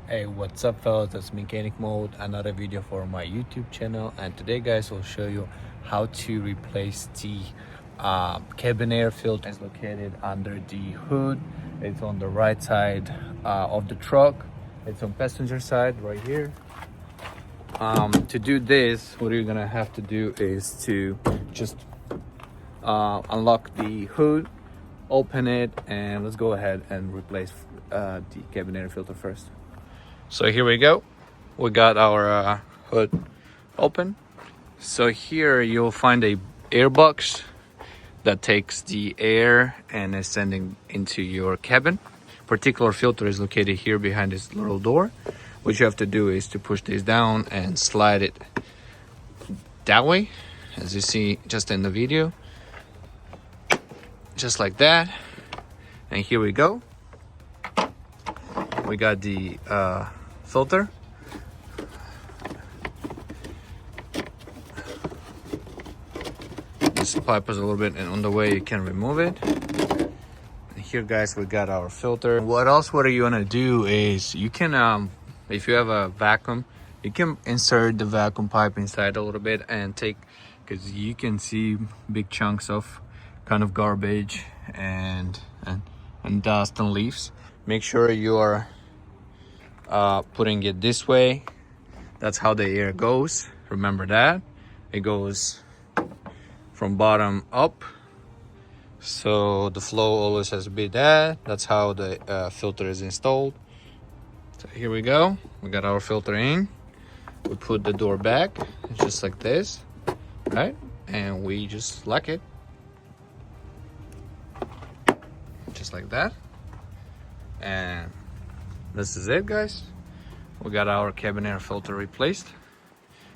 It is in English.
Hey, what's up fellas, that's Mechanic Mode, another video for my YouTube channel. And today guys, I'll show you how to replace the cabin air filter. It's located under the hood. It's on the right side of the truck. It's on passenger side right here. To do this, what you're gonna have to do is to just unlock the hood, open it, and let's go ahead and replace the cabin air filter first. So here we go, we got our hood open. So here you'll find a air box that takes the air and is sending into your cabin. Particular filter is located here behind this little door. What you have to do is to push this down and slide it that way, as you see just in the video, just like that. And here we go, we got the filter. This pipe is a little bit on the way, you can remove it. And here guys, we got our filter. What are you gonna do is you can if you have a vacuum, you can insert the vacuum pipe inside a little bit and take, because you can see big chunks of kind of garbage and dust and leaves. Make sure you are putting it this way. That's how the air goes. Remember that it goes from bottom up, so the flow always has to be that. That's how the filter is installed. So here we go, we got our filter in. We put the door back just like this, right? And we just lock it just like that. And this is it guys, we got our cabin air filter replaced.